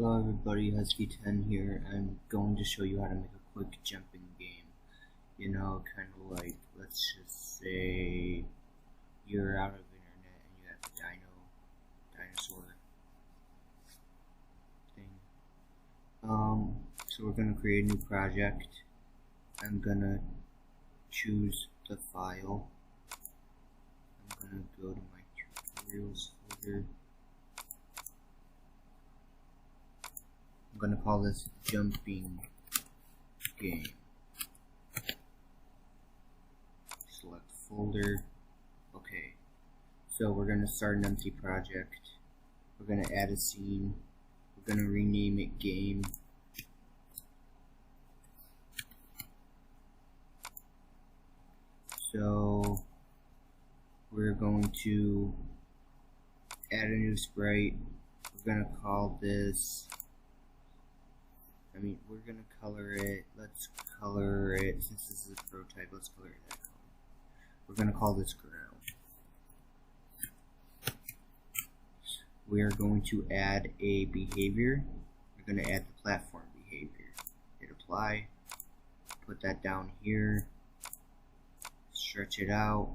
Hello everybody, Husky10 here. I'm going to show you how to make a quick jumping game. You know, kind of like, let's just say you're out of internet and you have a dinosaur thing. So we're going to create a new project. I'm going to choose the file. I'm going to go to my tutorials folder. I'm going to call this jumping game. Select folder. Okay, so we're going to start an empty project. We're going to add a scene. We're going to rename it game. So we're going to add a new sprite. We're going to call this, we're going to color it. Let's color it, since this is a prototype, let's color it that color. We're going to call this ground. We are going to add a behavior. We're going to add the platform behavior. Hit apply. Put that down here. Stretch it out.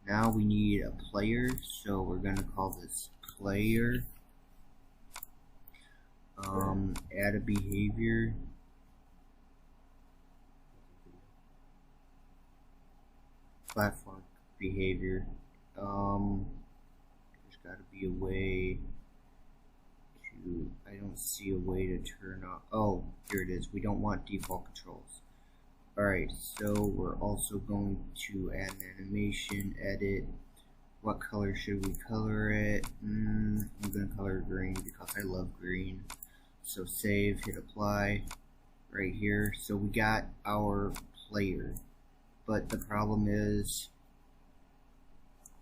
Now we need a player, so we're going to call this player. Add a behavior. Platform behavior. There's got to be a way to, I don't see a way to turn off. Oh, here it is. We don't want default controls. Alright, so we're also going to add an animation, edit. What color should we color it? I'm going to color green because I love green. So save, hit apply right here. So we got our player, but the problem is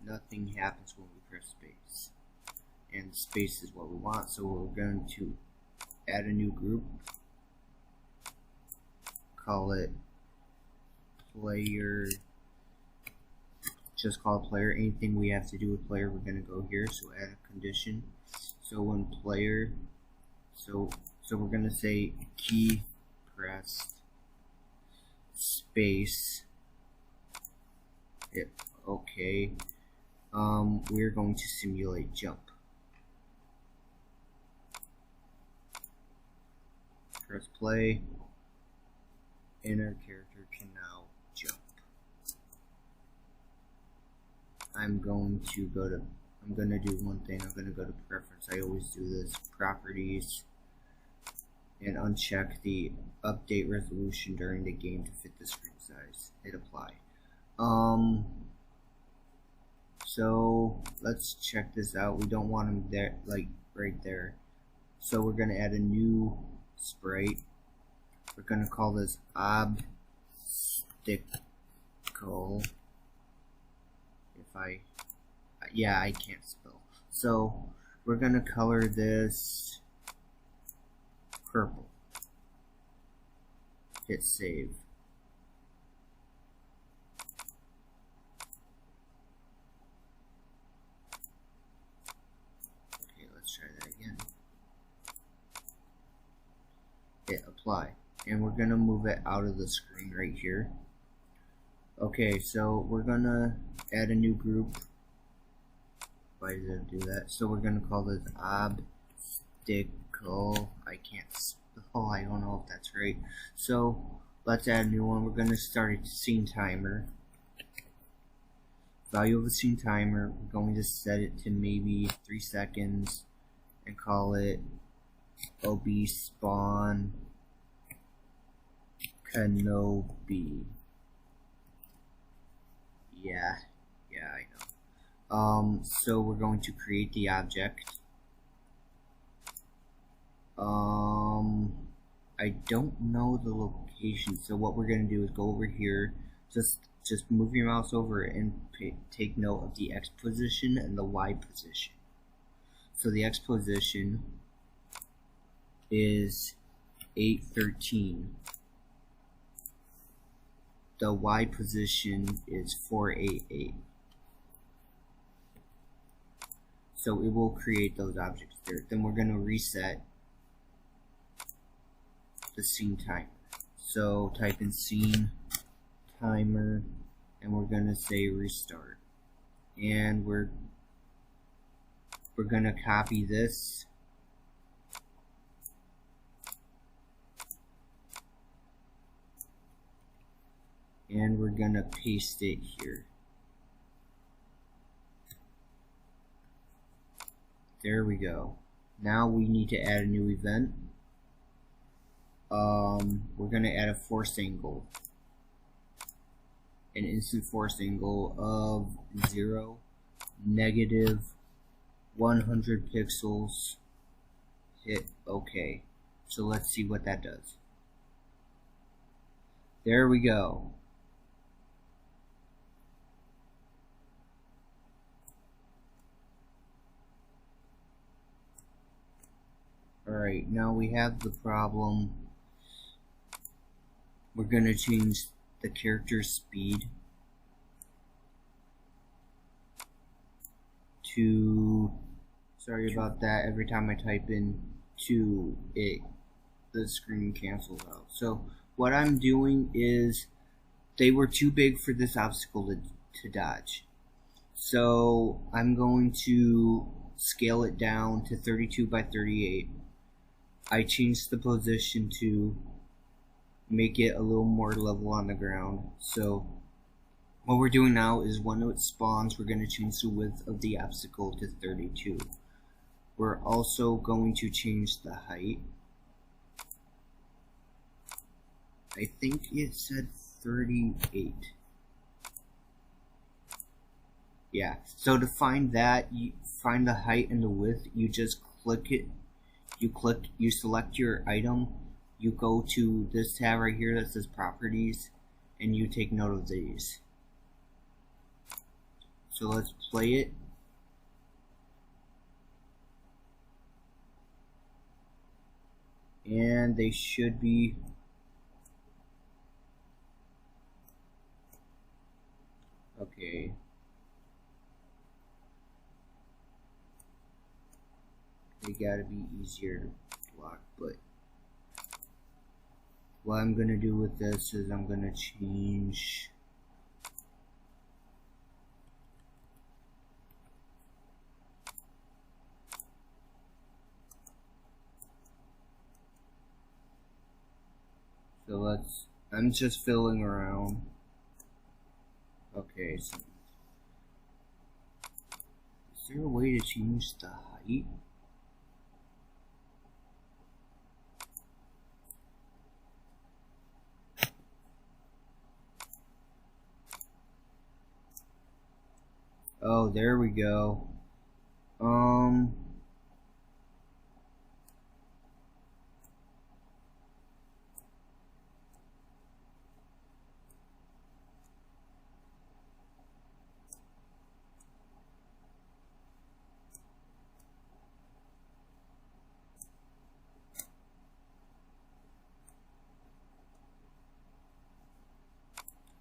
nothing happens when we press space, and space is what we want. So we're going to add a new group, call it player, just call it player. Anything we have to do with player, we're going to go here. So add a condition. So when player, so we're going to say key pressed space, hit OK. We're going to simulate jump. Press play, and our character can now jump. I'm going to do one thing. I'm going to go to preference. I always do this, properties, and uncheck the update resolution during the game to fit the screen size. Hit apply. So let's check this out. We don't want them there, like right there. So we're going to add a new sprite. We're going to call this obstacle. I can't spell. So we're going to color this purple. Hit save. Okay, let's try that again. Hit apply. And we're going to move it out of the screen right here. Okay, so we're going to add a new group. Why did it do that? So we're going to call this obstacle. I can't spell, I don't know if that's right. So let's add a new one. We're going to start a scene timer. Value of a scene timer, we're going to set it to maybe 3 seconds and call it obese spawn Kenobi. Yeah, I know. So we're going to create the object. I don't know the location, so what we're going to do is go over here, just move your mouse over and take note of the X position and the Y position. So the X position is 813. The Y position is 488. So it will create those objects there. Then we're going to reset the scene timer. So type in scene timer, and we're gonna say restart. And we're gonna copy this. And we're gonna paste it here. There we go. Now we need to add a new event. We're gonna add a force angle. An instant force angle of 0, -100 pixels. Hit OK. So let's see what that does. There we go. Alright, now we have the problem. We're going to change the character speed to, sorry about that, every time I type in 2, the screen cancels out. So what I'm doing is, they were too big for this obstacle to dodge. So I'm going to scale it down to 32 by 38. I changed the position to make it a little more level on the ground. So what we're doing now is when it spawns, we're going to change the width of the obstacle to 32. We're also going to change the height. I think it said 38. Yeah, so to find that, you find the height and the width, you just click it. You select your item, you go to this tab right here that says properties, and you take note of these. So let's play it. And they should be okay. They gotta be easier to block, but what I'm gonna do with this is I'm gonna change I'm just filling around. Okay, so is there a way to change the height? Oh, there we go.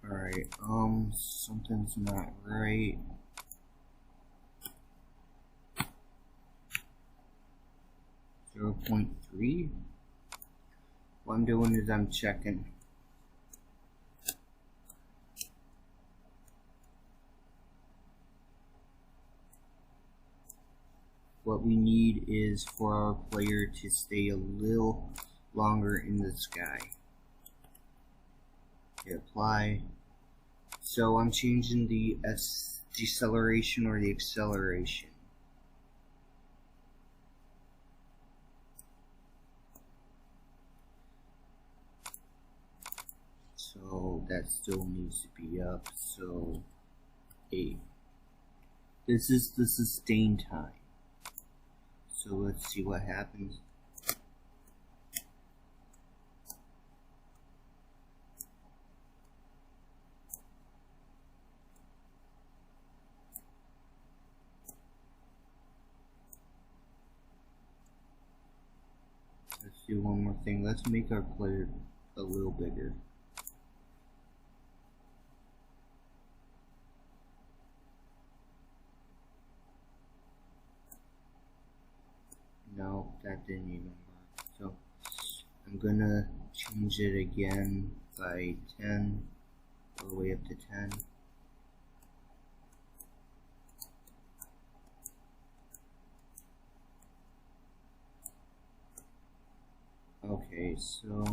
Alright, something's not right. .3. What I'm doing is I'm checking. What we need is for our player to stay a little longer in the sky. Hit apply. So I'm changing the deceleration or the acceleration. So that still needs to be up. So 8. This is the sustain time. So let's see what happens. Let's do one more thing. Let's make our player a little bigger. No, that didn't even work. So I'm gonna change it again by 10, all the way up to 10. Okay, so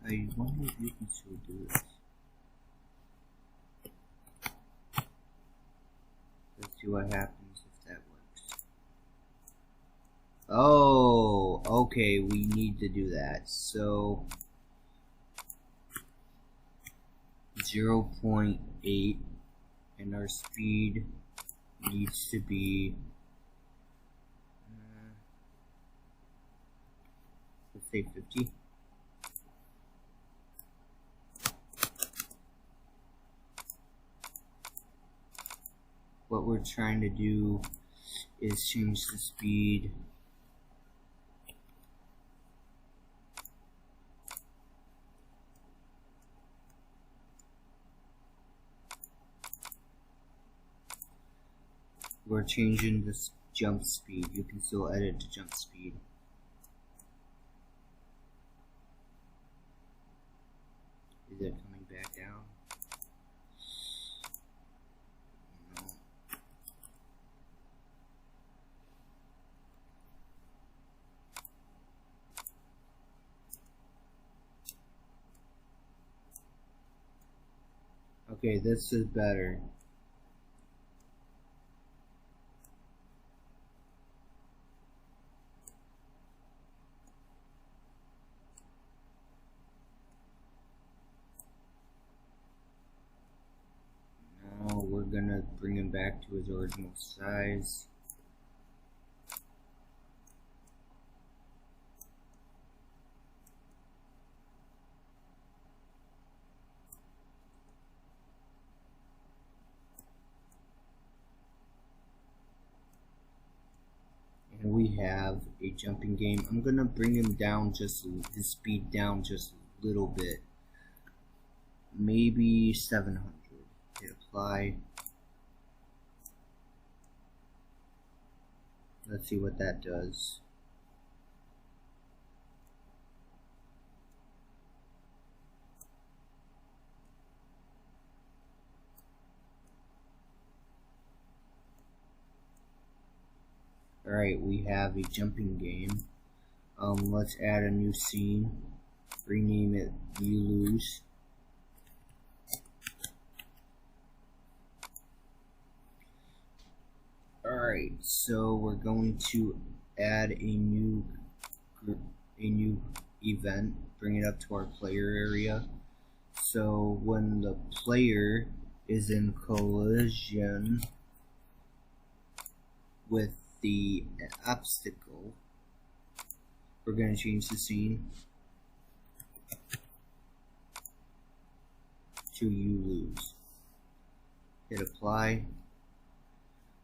I wonder if you can still do this. Let's see what happens if that works. Oh, okay, we need to do that. So 0.8, and our speed needs to be let's say 50. What we're trying to do is change the speed we're changing this jump speed. You can still edit the jump speed. Is it coming back down? No. Okay, this is better. Now we're gonna bring him back to his original size. And we have a jumping game. I'm gonna bring him down just his speed down just a little bit. Maybe 700. Hit apply. Let's see what that does. Alright, we have a jumping game. Let's add a new scene. Rename it You Lose. Alright, so we're going to add a new event, bring it up to our player area. So when the player is in collision with the obstacle, we're going to change the scene to You Lose. Hit apply.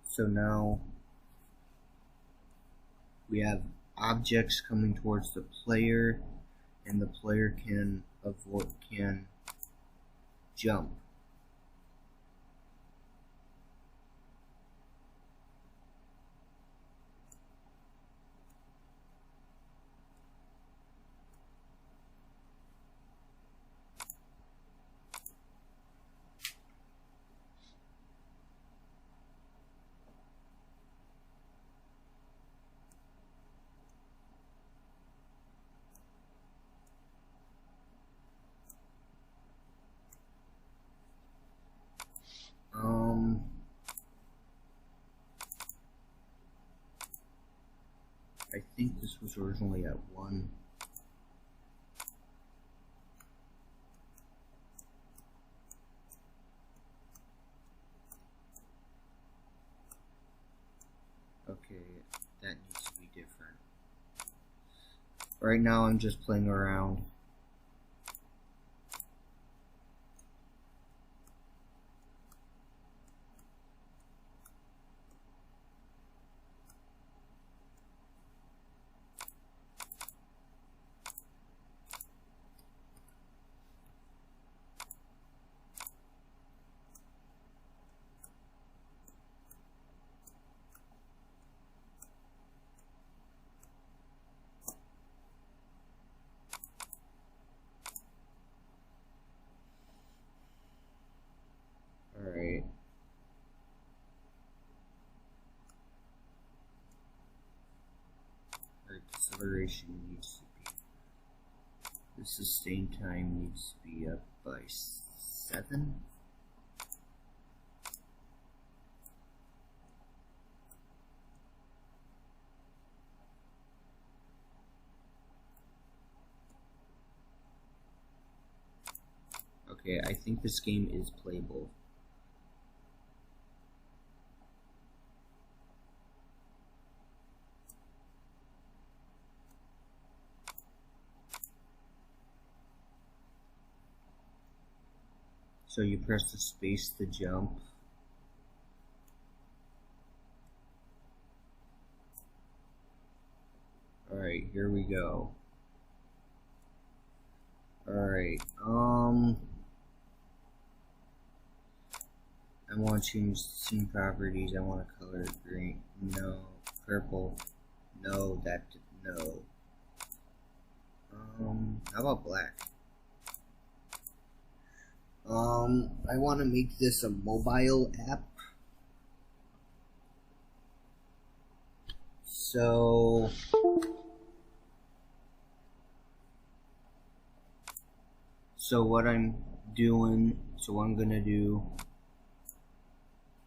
So now we have objects coming towards the player, and the player can jump. I think this was originally at 1. Okay, that needs to be different. Right now I'm just playing around. acceleration needs to be, the sustain time needs to be up by 7. Okay, I think this game is playable. So you press the space to jump. Alright, here we go. Alright, I want to change scene properties. I want to color it green. No. Purple. No, that, no. How about black? I want to make this a mobile app. So what I'm gonna do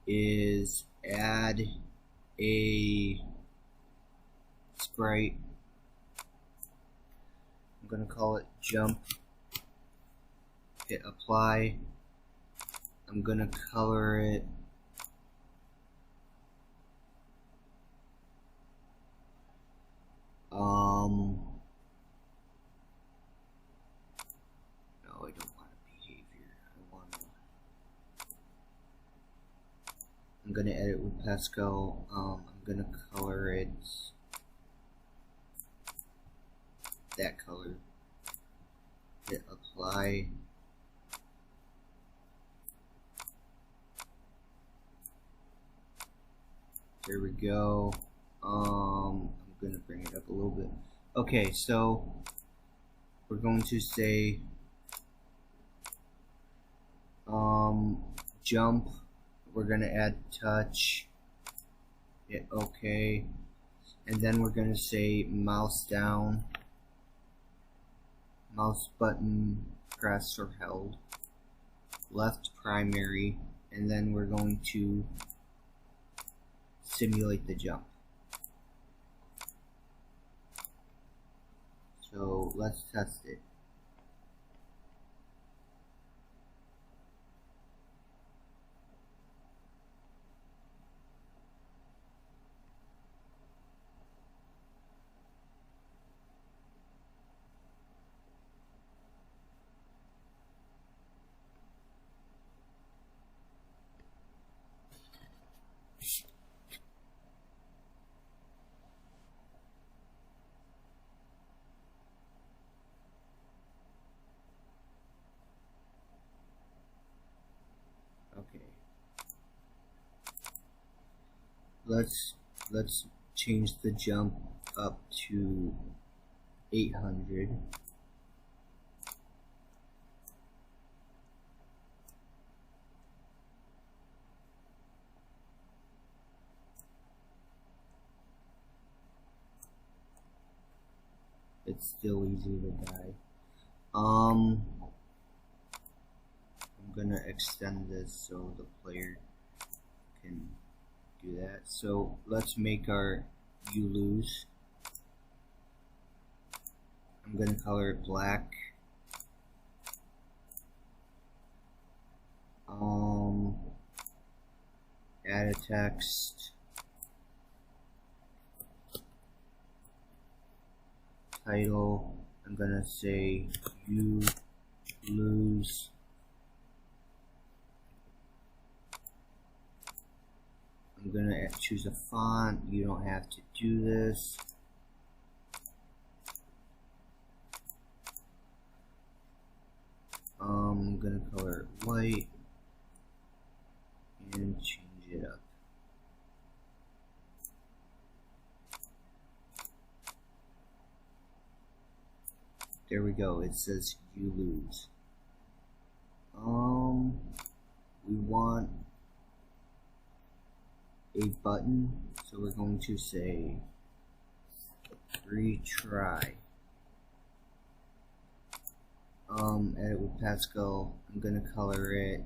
is add a sprite. I'm gonna call it jump. Hit apply. I'm gonna color it no, I don't want a behavior. I'm gonna edit with Pascal. I'm gonna color it that color. Hit apply. There we go. I'm gonna bring it up a little bit. Okay, so we're going to say jump. We're gonna add touch. Hit OK, and then we're gonna say mouse down, mouse button pressed or held, left primary, and then we're going to simulate the jump. So let's test it. Okay. Let's change the jump up to 800. It's still easy to die. I'm gonna extend this so the player can do that. So let's make our you lose. I'm gonna color it black. Add a text. Title. I'm gonna say you lose. I'm gonna choose a font. You don't have to do this. I'm gonna color it white and change it up. There we go. It says you lose. We want a button, so we're going to say retry. Edit with Pascal. I'm gonna color it.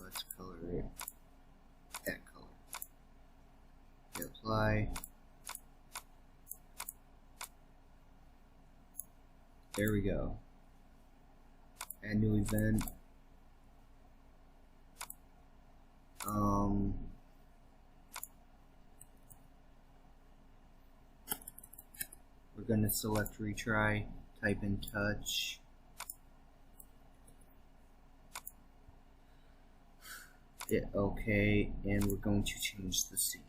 Let's color it that color. Hit apply. There we go. Add new event. We're gonna select retry, type in touch. Hit OK, and we're going to change the scene.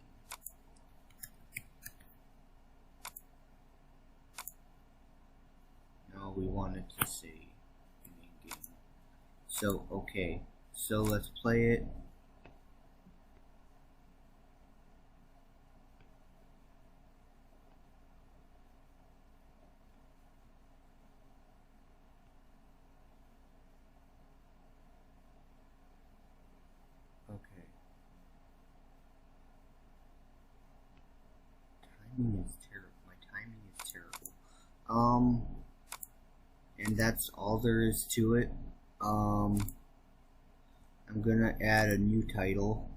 No, we want it to say main game. So, okay. So let's play it. Okay. Timing is terrible. My timing is terrible. And that's all there is to it. I'm gonna add a new title.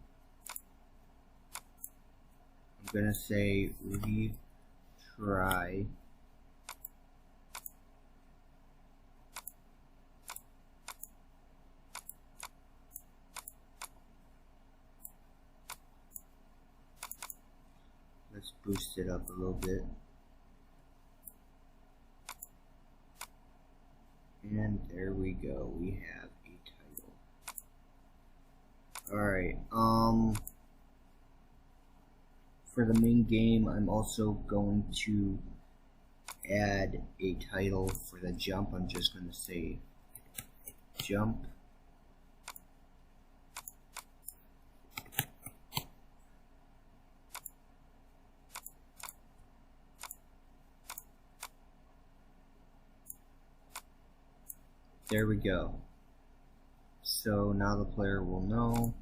I'm gonna say retry. Let's boost it up a little bit. And there we go, we have a title. Alright, for the main game, I'm also going to add a title for the jump. I'm just going to say jump. There we go. So now the player will know.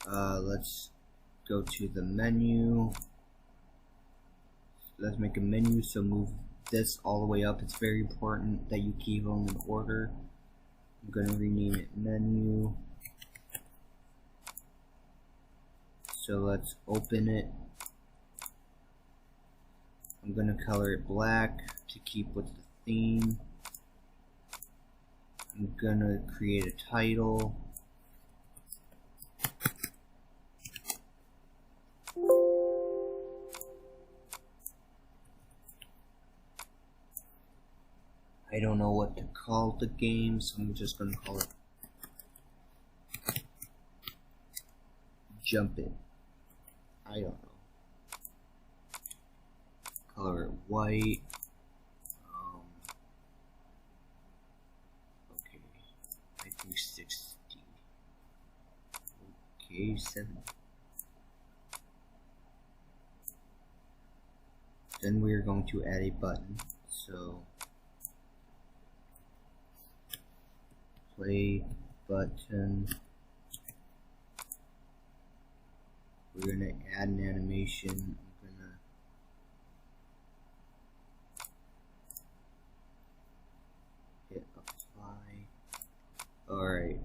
Let's go to the menu. Let's make a menu, so move this all the way up. It's very important that you keep them in order. I'm going to rename it menu. So let's open it. I'm going to color it black to keep with the theme. I'm gonna create a title. I don't know what to call the game, so I'm just gonna call it Jump It. I don't know. Color it white. I think 60. Okay, 70. Then we're going to add a button. So play button. We're gonna add an animation. I'm gonna hit apply. Alright.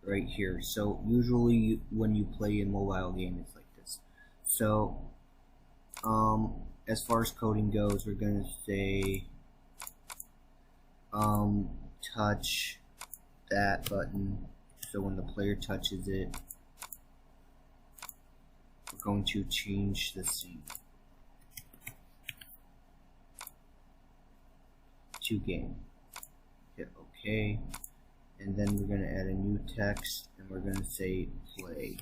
Right here. So usually when you play a mobile game, it's like this. So as far as coding goes, we're gonna say touch that button. So when the player touches it, we're going to change the scene to game. Hit OK, and then we're going to add a new text, and we're going to say play.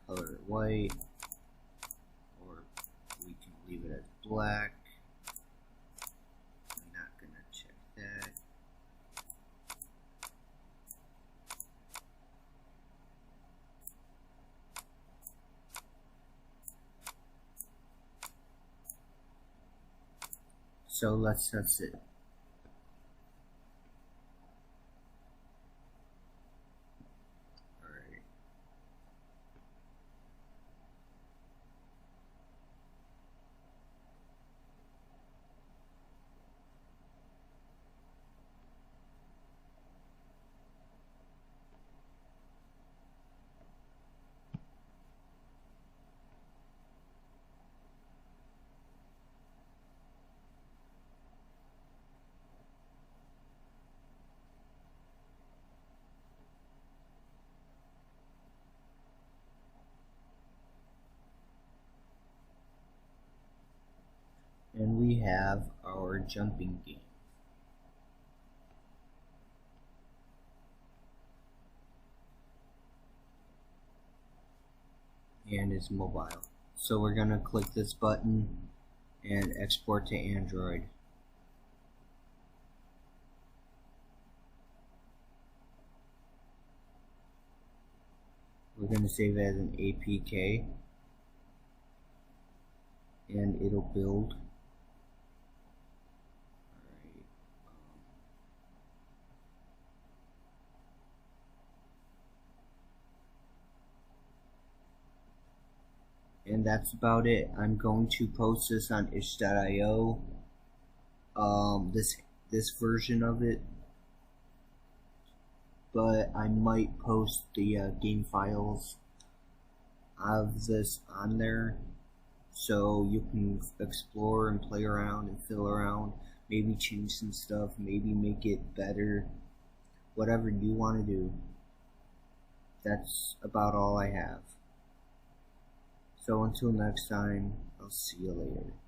Color it white, or we can leave it as black. I'm not going to check that. So that's it. have our jumping game. And it's mobile. So we're gonna click this button and export to Android. We're gonna save it as an APK and it'll build. And that's about it. I'm going to post this on itch.io. This version of it, but I might post the game files of this on there, so you can explore and play around and fill around. Maybe change some stuff. Maybe make it better. Whatever you want to do. That's about all I have. So until next time, I'll see you later.